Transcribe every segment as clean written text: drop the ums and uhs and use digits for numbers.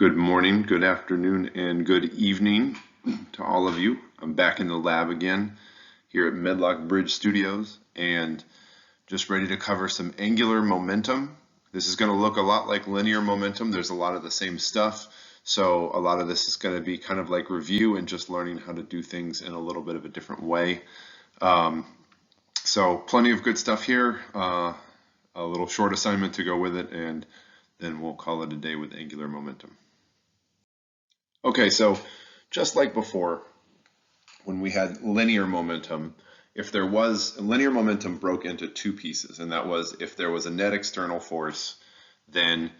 Good morning, good afternoon, and good evening to all of you. I'm back in the lab again here at Medlock Bridge Studios and just ready to cover some angular momentum. This is going to look a lot like linear momentum. There's a lot of the same stuff. So a lot of this is going to be kind of like review and just learning how to do things in a little bit of a different way. So plenty of good stuff here. A little short assignment to go with it, and then we'll call it a day with angular momentum. Okay, so just like before, when we had linear momentum, if there was linear momentum broke into two pieces, and that was if there was a net external force, then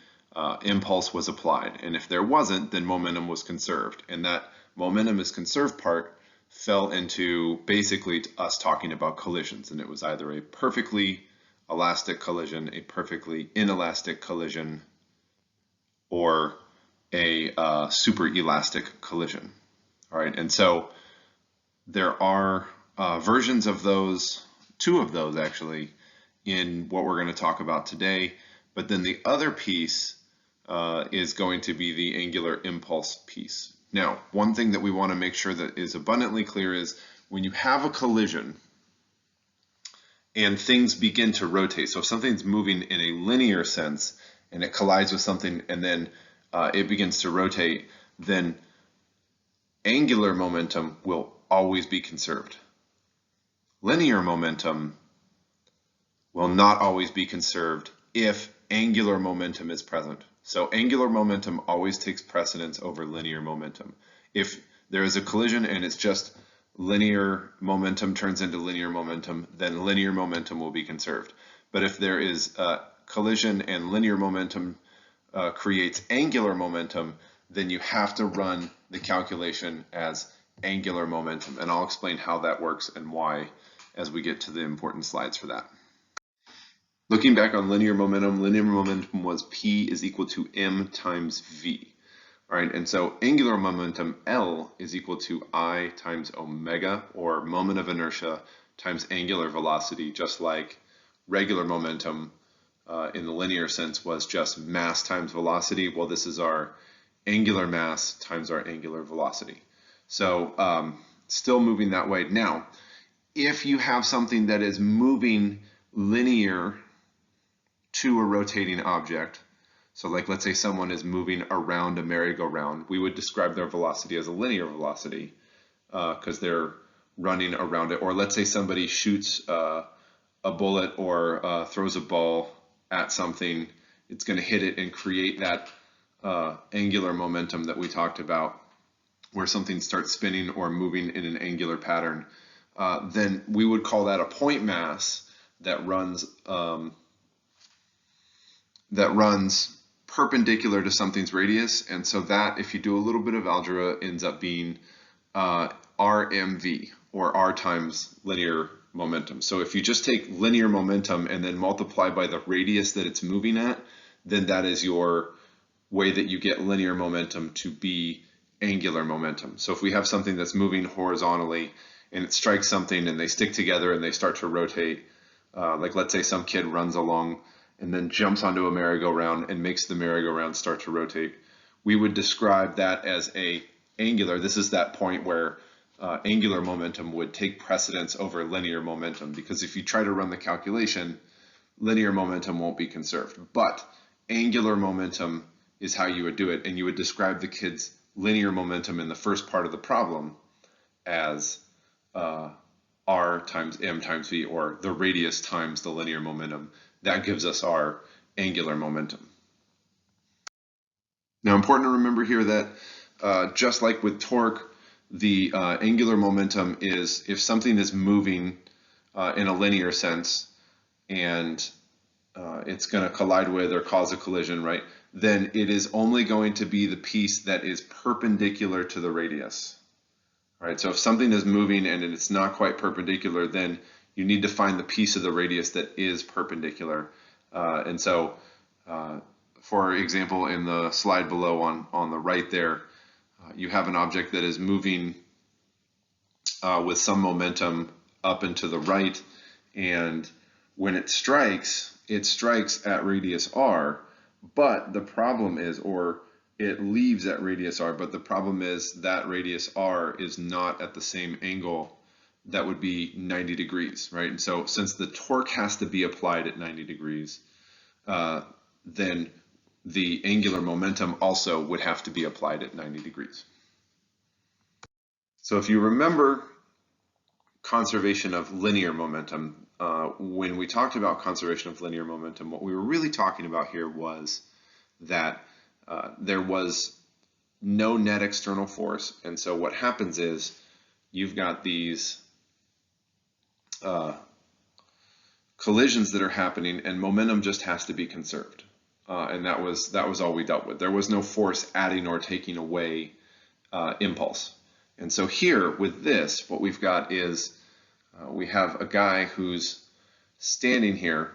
impulse was applied, and if there wasn't, then momentum was conserved. And that momentum is conserved part fell into basically us talking about collisions, and it was either a perfectly elastic collision, a perfectly inelastic collision, or a super elastic collision. All right, and so there are versions of those, two of those actually, in what we're going to talk about today. But then the other piece is going to be the angular impulse piece. Now, one thing that we want to make sure that is abundantly clear is when you have a collision and things begin to rotate, so if something's moving in a linear sense and it collides with something and then it begins to rotate, then angular momentum will always be conserved. Linear momentum will not always be conserved if angular momentum is present. So angular momentum always takes precedence over linear momentum. If there is a collision and it's just linear momentum turns into linear momentum, then linear momentum will be conserved. But if there is a collision and linear momentum creates angular momentum, then you have to run the calculation as angular momentum. And I'll explain how that works and why as we get to the important slides for that. Looking back on linear momentum was P is equal to M times V. All right, and so angular momentum L is equal to I times omega, or moment of inertia times angular velocity, just like regular momentum in the linear sense was just mass times velocity. Well, this is our angular mass times our angular velocity. So still moving that way. Now, if you have something that is moving linear to a rotating object, so like let's say someone is moving around a merry-go-round, we would describe their velocity as a linear velocity because they're running around it. Or let's say somebody shoots a bullet or throws a ball at something, it's going to hit it and create that angular momentum that we talked about, where something starts spinning or moving in an angular pattern. Then we would call that a point mass that runs perpendicular to something's radius. And so that, if you do a little bit of algebra, ends up being RMV, or R times linear momentum. So if you just take linear momentum and then multiply by the radius that it's moving at, then that is your way that you get linear momentum to be angular momentum. So if we have something that's moving horizontally and it strikes something and they stick together and they start to rotate, like let's say some kid runs along and then jumps onto a merry-go-round and makes the merry-go-round start to rotate, we would describe that as a angular. This is that point where angular momentum would take precedence over linear momentum, because if you try to run the calculation, linear momentum won't be conserved. But angular momentum is how you would do it, and you would describe the kid's linear momentum in the first part of the problem as R times M times V, or the radius times the linear momentum. That gives us our angular momentum. Now, important to remember here that just like with torque, the angular momentum is if something is moving in a linear sense and it's going to collide with or cause a collision, right? Then it is only going to be the piece that is perpendicular to the radius. All right, so if something is moving and it's not quite perpendicular, then you need to find the piece of the radius that is perpendicular. And so, for example, in the slide below on the right there, you have an object that is moving with some momentum up and to the right, and when it strikes at radius r, but the problem is, or it leaves at radius r, but the problem is that radius r is not at the same angle that would be 90 degrees, right? And so since the torque has to be applied at 90 degrees, then the angular momentum also would have to be applied at 90 degrees. So if you remember conservation of linear momentum, when we talked about conservation of linear momentum, what we were really talking about here was that there was no net external force, and so what happens is you've got these collisions that are happening, and momentum just has to be conserved, and that was all we dealt with. There was no force adding or taking away impulse. And so here with this, what we've got is we have a guy who's standing here,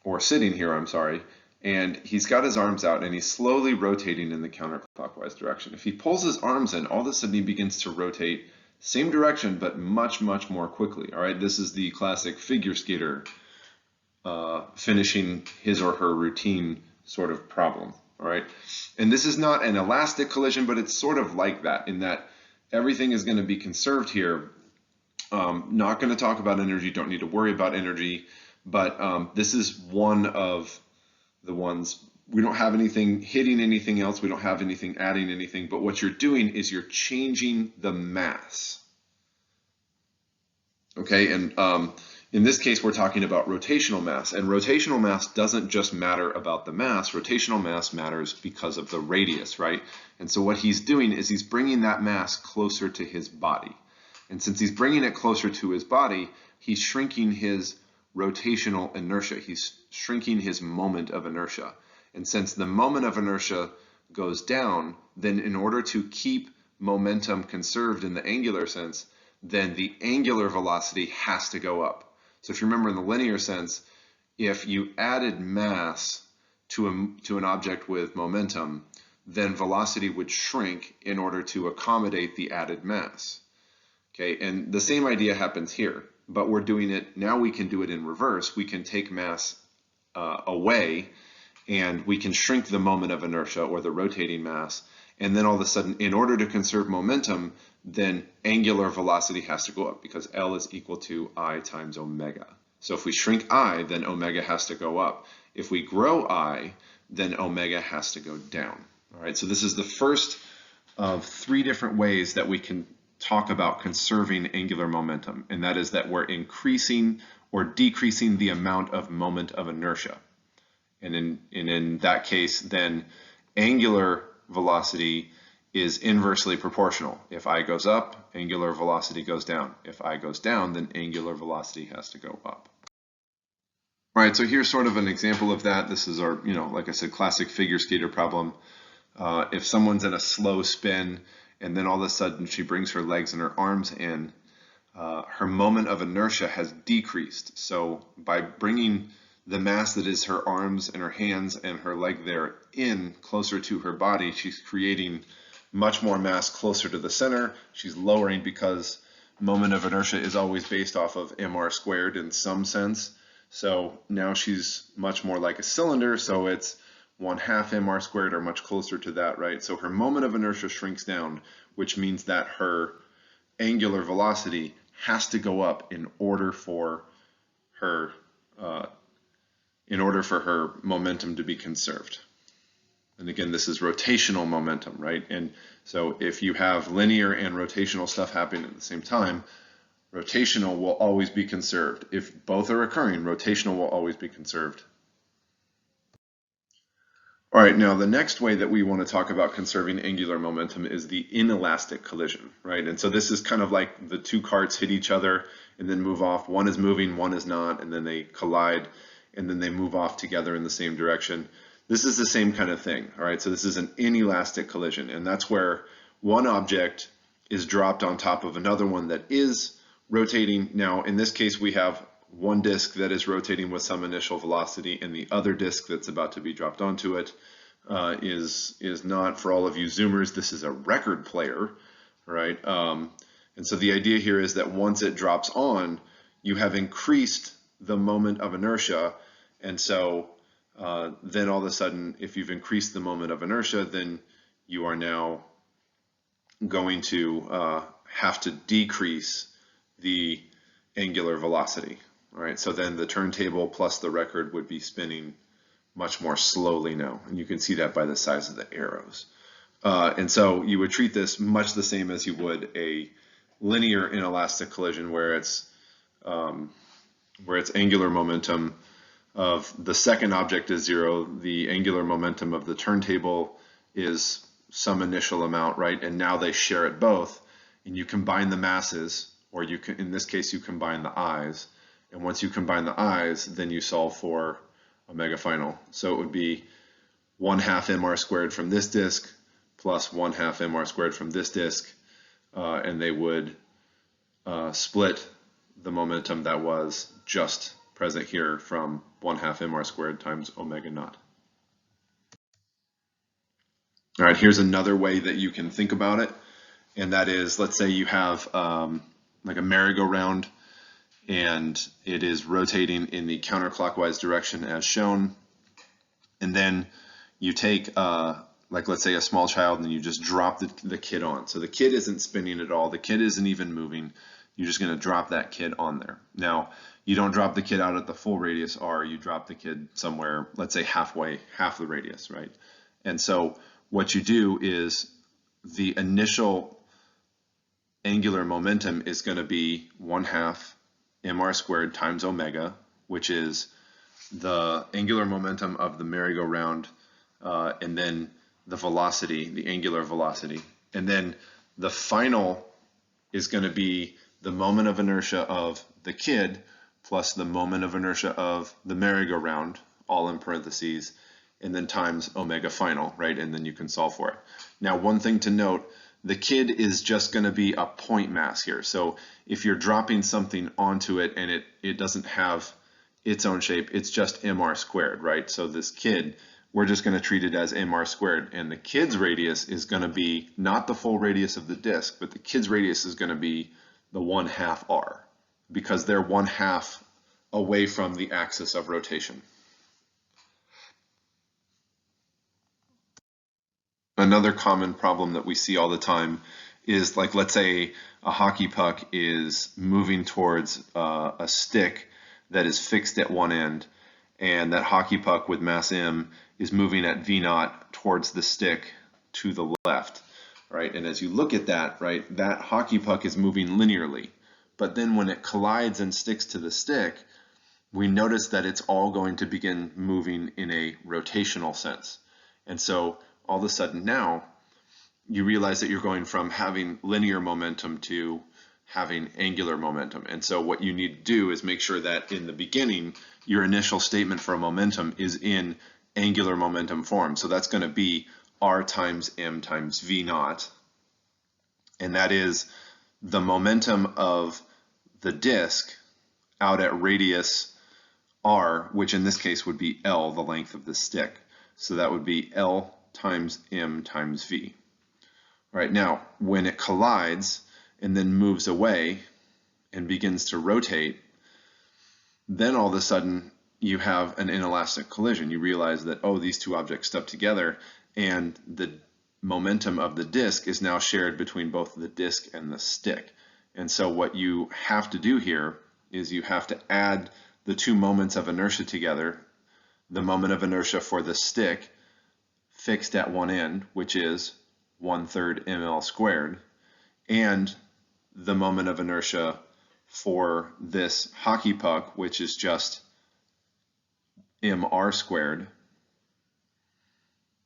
or sitting here, I'm sorry, and he's got his arms out and he's slowly rotating in the counterclockwise direction. If he pulls his arms in, all of a sudden he begins to rotate same direction, but much, much more quickly. All right, this is the classic figure skater finishing his or her routine sort of problem. All right, and this is not an elastic collision, but it's sort of like that in that everything is going to be conserved here. Not going to talk about energy, don't need to worry about energy, but this is one of the ones. We don't have anything hitting anything else, we don't have anything adding anything, but what you're doing is you're changing the mass. Okay, and in this case we're talking about rotational mass, and rotational mass doesn't just matter about the mass, rotational mass matters because of the radius, right? And so what he's doing is he's bringing that mass closer to his body. And since he's bringing it closer to his body, he's shrinking his rotational inertia. He's shrinking his moment of inertia. And since the moment of inertia goes down, then in order to keep momentum conserved in the angular sense, then the angular velocity has to go up. So if you remember in the linear sense, if you added mass to an object with momentum, then velocity would shrink in order to accommodate the added mass. Okay, and the same idea happens here, but we're doing it, now we can do it in reverse. We can take mass away, and we can shrink the moment of inertia, or the rotating mass, and then all of a sudden, in order to conserve momentum, then angular velocity has to go up, because L is equal to I times omega. So if we shrink I, then omega has to go up. If we grow I, then omega has to go down. All right, so this is the first of 3 different ways that we can talk about conserving angular momentum, and that is that we're increasing or decreasing the amount of moment of inertia. And in that case, then angular velocity is inversely proportional. If I goes up, angular velocity goes down. If I goes down, then angular velocity has to go up. All right, so here's sort of an example of that. This is our, like I said, classic figure skater problem. If someone's in a slow spin, and then all of a sudden she brings her legs and her arms in, her moment of inertia has decreased. So by bringing the mass that is her arms and her hands and her leg there in closer to her body, she's creating much more mass closer to the center. She's lowering, because moment of inertia is always based off of mr squared in some sense. So now she's much more like a cylinder, so it's 1/2 mr squared, or much closer to that, right? So her moment of inertia shrinks down, which means that her angular velocity has to go up in order for her momentum to be conserved. And again, this is rotational momentum, right? And so if you have linear and rotational stuff happening at the same time, rotational will always be conserved. If both are occurring, rotational will always be conserved. All right, now the next way that we want to talk about conserving angular momentum is the inelastic collision, right? And so this is kind of like the 2 carts hit each other and then move off. One is moving, one is not, and then they collide, and then they move off together in the same direction. This is the same kind of thing, all right? So this is an inelastic collision, and that's where one object is dropped on top of another one that is rotating. Now, in this case, we have one disk that is rotating with some initial velocity, and the other disk that's about to be dropped onto it is not. For all of you Zoomers, this is a record player, right? And so the idea here is that once it drops on, you have increased the moment of inertia, and so then all of a sudden, if you've increased the moment of inertia, then you are now going to have to decrease the angular velocity. All right, so then the turntable plus the record would be spinning much more slowly now, and you can see that by the size of the arrows. And so you would treat this much the same as you would a linear inelastic collision, where it's angular momentum of the second object is 0, the angular momentum of the turntable is some initial amount, right? And now they share it both, and you combine the masses, or you can, in this case, you combine the i's. And once you combine the i's, then you solve for omega final. So it would be 1/2 mr squared from this disk plus 1/2 mr squared from this disk, and they would split the momentum that was just present here from 1/2 mr squared times omega naught. All right, here's another way that you can think about it, and that is, let's say you have like a merry-go-round, and it is rotating in the counterclockwise direction as shown, and then you take like, let's say a small child, and you just drop the kid on. So the kid isn't spinning at all, the kid isn't even moving, you're just going to drop that kid on there. Now, you don't drop the kid out at the full radius r, you drop the kid somewhere, let's say half the radius, right? And so what you do is the initial angular momentum is going to be 1/2 mr squared times omega, which is the angular momentum of the merry-go-round, and then the velocity, the angular velocity. And then the final is going to be the moment of inertia of the kid plus the moment of inertia of the merry-go-round, all in parentheses, and then times omega final, right? And then you can solve for it. Now, one thing to note, the kid is just going to be a point mass here. So if you're dropping something onto it and it doesn't have its own shape, it's just mr squared, right? So this kid, we're just going to treat it as mr squared, and the kid's radius is going to be not the full radius of the disk, but the kid's radius is going to be the 1/2 r, because they're 1/2 away from the axis of rotation. Another common problem that we see all the time is, like, let's say a hockey puck is moving towards a stick that is fixed at one end, and that hockey puck with mass m is moving at v0 towards the stick to the left, right? And as you look at that, right, that hockey puck is moving linearly, but then when it collides and sticks to the stick, we notice that it's all going to begin moving in a rotational sense. And so all of a sudden now you realize that you're going from having linear momentum to having angular momentum. And so what you need to do is make sure that in the beginning, your initial statement for a momentum is in angular momentum form. So that's going to be r times m times v0, and that is the momentum of the disk out at radius r, which in this case would be L, the length of the stick. So that would be L times m times v. All right, now when it collides and then moves away and begins to rotate, then all of a sudden you have an inelastic collision. You realize that, oh, these two objects step together, and the momentum of the disk is now shared between both the disk and the stick. And so what you have to do here is you have to add the two moments of inertia together, the moment of inertia for the stick fixed at one end, which is 1/3 ml squared, and the moment of inertia for this hockey puck, which is just mr squared.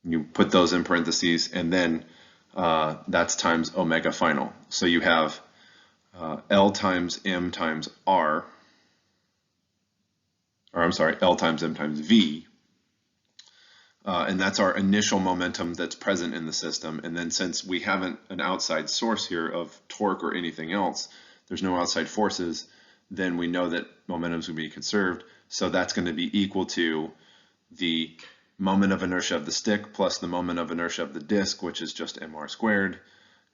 You put those in parentheses, and then that's times omega final. So you have L times m times r, or I'm sorry, L times m times v, and that's our initial momentum that's present in the system. And then since we haven't an outside source here of torque or anything else, there's no outside forces, then we know that momentum is going to be conserved. So that's going to be equal to the moment of inertia of the stick plus the moment of inertia of the disk, which is just mr squared,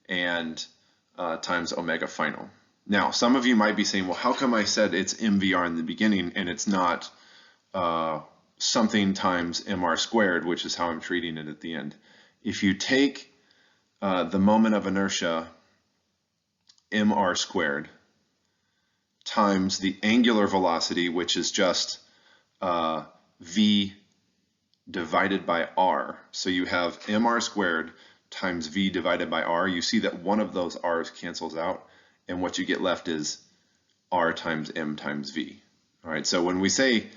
and times omega final. Now, some of you might be saying, well, how come I said it's mvr in the beginning and it's not something times mr squared, which is how I'm treating it at the end. If you take the moment of inertia mr squared times the angular velocity, which is just v divided by r. So you have mr squared times v divided by r. You see that one of those r's cancels out, and what you get left is r times m times v. All right, so when we say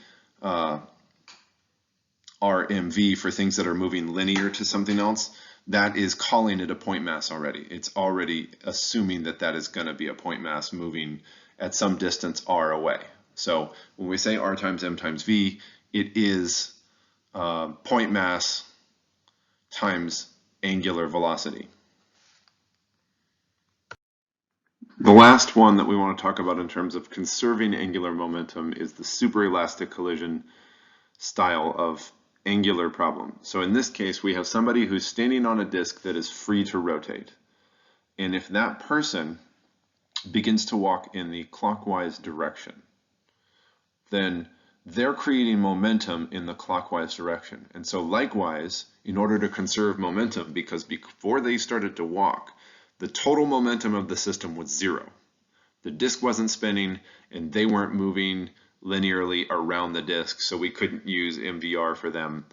rmv for things that are moving linear to something else, that is calling it a point mass already. It's already assuming that that is going to be a point mass moving at some distance r away. So when we say r times m times v, it is point mass times angular velocity. The last one that we want to talk about in terms of conserving angular momentum is the superelastic collision style of angular problem. So in this case, we have somebody who's standing on a disk that is free to rotate. And if that person begins to walk in the clockwise direction, then they're creating momentum in the clockwise direction. And so likewise, in order to conserve momentum, because before they started to walk, the total momentum of the system was 0. The disk wasn't spinning and they weren't moving linearly around the disk, so we couldn't use MVR for them.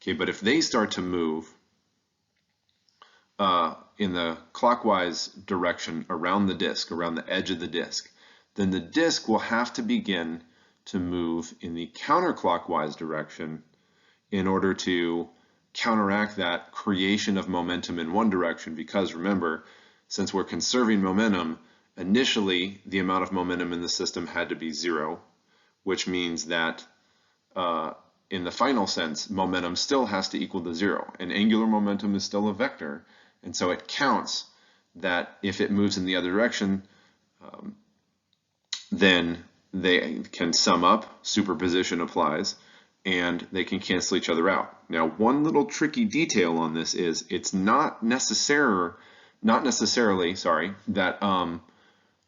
Okay, but if they start to move in the clockwise direction around the disk, around the edge of the disk, then the disk will have to begin to move in the counterclockwise direction in order to counteract that creation of momentum in one direction, because remember, since we're conserving momentum, initially the amount of momentum in the system had to be 0, which means that in the final sense, momentum still has to equal to 0, and angular momentum is still a vector, and so it counts that if it moves in the other direction, then they can sum up, superposition applies, and they can cancel each other out. Now, one little tricky detail on this is it's not necessarily that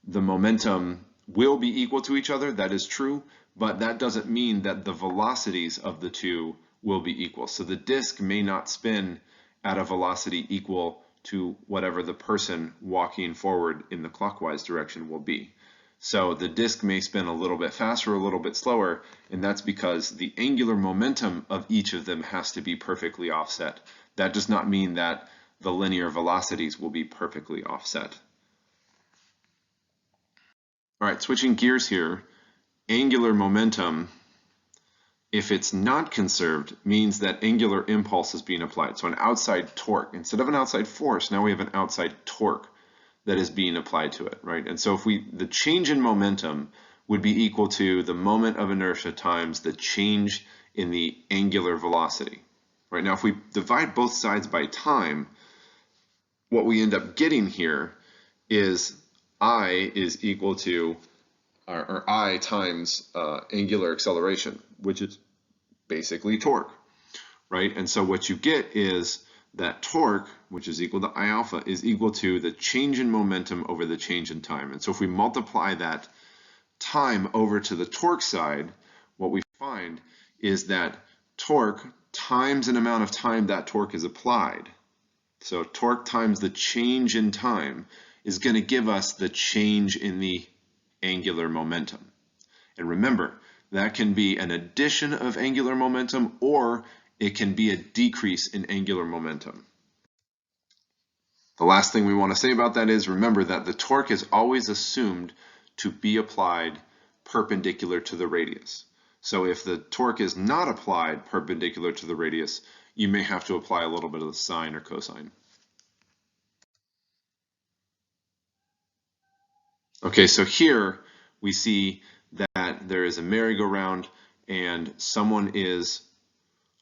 the momentum will be equal to each other. That is true, but that doesn't mean that the velocities of the two will be equal. So the disk may not spin at a velocity equal to whatever the person walking forward in the clockwise direction will be. So the disk may spin a little bit faster or a little bit slower, and that's because the angular momentum of each of them has to be perfectly offset. That does not mean that the linear velocities will be perfectly offset. All right, switching gears here, angular momentum, if it's not conserved, means that angular impulse is being applied. So an outside torque, instead of an outside force, now we have an outside torque that is being applied to it, right? And so if the change in momentum would be equal to the moment of inertia times the change in the angular velocity, right? Now, if we divide both sides by time, what we end up getting here is I is equal to, or I times angular acceleration, which is basically torque, right? And so what you get is that torque, which is equal to I alpha, is equal to the change in momentum over the change in time. And so if we multiply that time over to the torque side, what we find is that torque times an amount of time that torque is applied. So torque times the change in time is going to give us the change in the angular momentum. And remember, that can be an addition of angular momentum, or it can be a decrease in angular momentum. The last thing we want to say about that is, remember that the torque is always assumed to be applied perpendicular to the radius. So if the torque is not applied perpendicular to the radius, you may have to apply a little bit of the sine or cosine. Okay, so here we see that there is a merry-go-round and someone is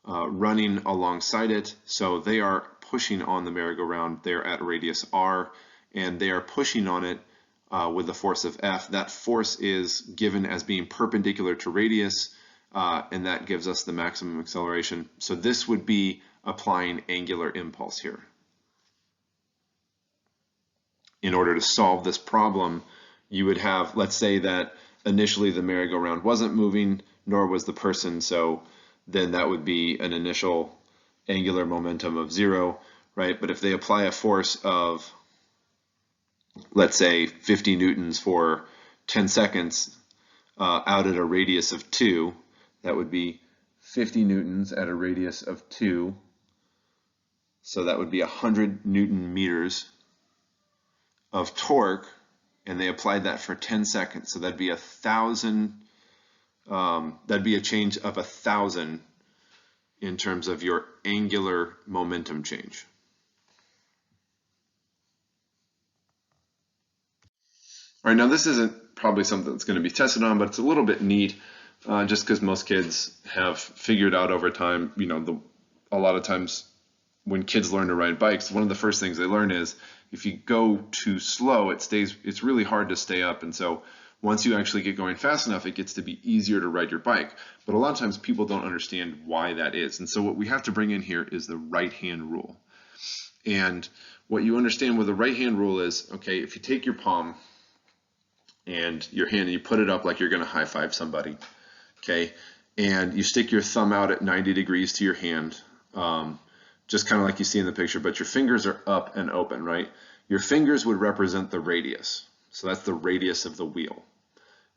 running alongside it. So they are pushing on the merry-go-round. They're at radius r, and they are pushing on it with the force of F. That force is given as being perpendicular to radius, and that gives us the maximum acceleration. So this would be applying angular impulse here. In order to solve this problem, you would have, let's say that initially the merry-go-round wasn't moving, nor was the person, so then that would be an initial angular momentum of 0, right? But if they apply a force of, let's say, 50 newtons for 10 seconds out at a radius of 2, that would be 50 newtons at a radius of 2. So that would be 100 Newton meters of torque, and they applied that for 10 seconds. So that'd be 1,000. That'd be a change of 1,000 in terms of your angular momentum change. All right, now this isn't probably something that's going to be tested on, but it's a little bit neat, just because most kids have figured out over time, a lot of times when kids learn to ride bikes, one of the first things they learn is if you go too slow, it's really hard to stay up. And so once you actually get going fast enough, it gets to be easier to ride your bike. But a lot of times people don't understand why that is. And so what we have to bring in here is the right-hand rule. And what you understand with the right-hand rule is, okay, if you take your palm and your hand and you put it up like you're going to high-five somebody, okay, and you stick your thumb out at 90 degrees to your hand, just kind of like you see in the picture, but your fingers are up and open, right? Your fingers would represent the radius. So that's the radius of the wheel.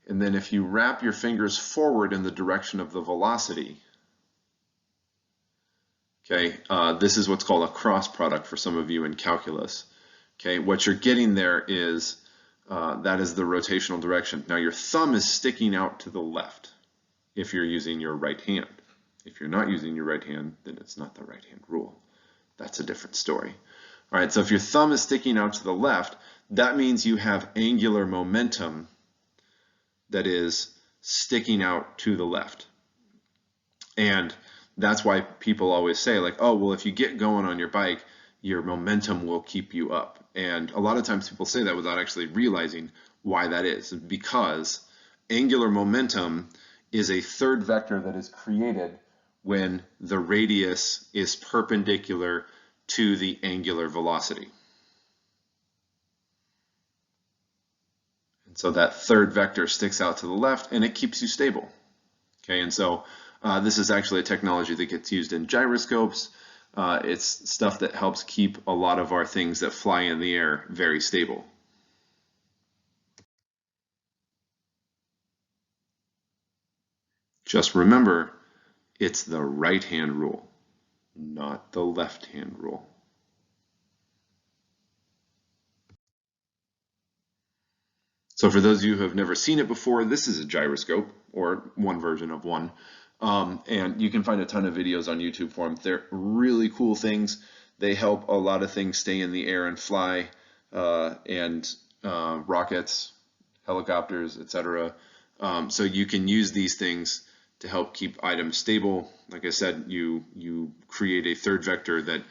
And then if you wrap your fingers forward in the direction of the velocity, okay, this is what's called a cross product for some of you in calculus. Okay, what you're getting there is, that is the rotational direction. Now your thumb is sticking out to the left if you're using your right hand. If you're not using your right hand, then it's not the right-hand rule. That's a different story. All right, so if your thumb is sticking out to the left, that means you have angular momentum that is sticking out to the left. And that's why people always say, like, oh, well, if you get going on your bike, your momentum will keep you up. And a lot of times people say that without actually realizing why that is, because angular momentum is a third vector that is created when the radius is perpendicular to the angular velocity. And so that third vector sticks out to the left and it keeps you stable. Okay, and so this is actually a technology that gets used in gyroscopes. It's stuff that helps keep a lot of our things that fly in the air very stable. Just remember, it's the right-hand rule, not the left-hand rule. So for those of you who have never seen it before, this is a gyroscope, or one version of one. And you can find a ton of videos on YouTube for them. They're really cool things. They help a lot of things stay in the air and fly, and rockets, helicopters, etc. So you can use these things to help keep items stable. Like I said, you create a third vector that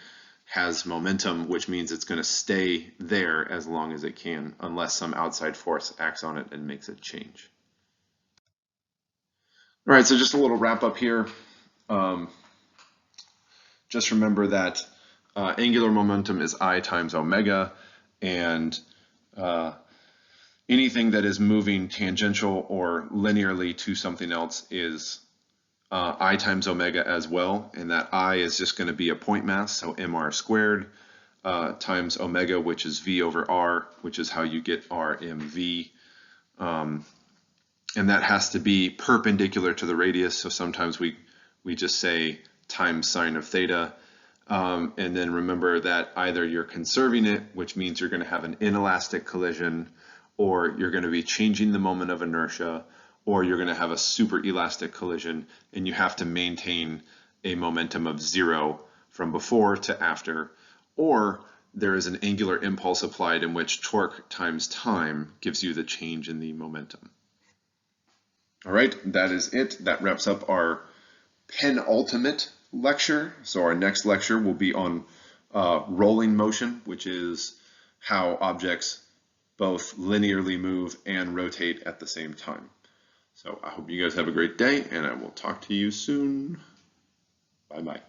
has momentum, which means it's going to stay there as long as it can, unless some outside force acts on it and makes it change. All right, so just a little wrap up here. Just remember that angular momentum is I times omega, and anything that is moving tangential or linearly to something else is I times omega as well, and that I is just going to be a point mass, so mr squared times omega, which is v over r, which is how you get r mv. And that has to be perpendicular to the radius, so sometimes we just say times sine of theta. And then remember that either you're conserving it, which means you're going to have an inelastic collision, or you're going to be changing the moment of inertia, or you're going to have a super elastic collision, and you have to maintain a momentum of 0 from before to after, or there is an angular impulse applied in which torque times time gives you the change in the momentum. All right, that is it. That wraps up our penultimate lecture. So our next lecture will be on rolling motion, which is how objects both linearly move and rotate at the same time. So I hope you guys have a great day, and I will talk to you soon. Bye-bye.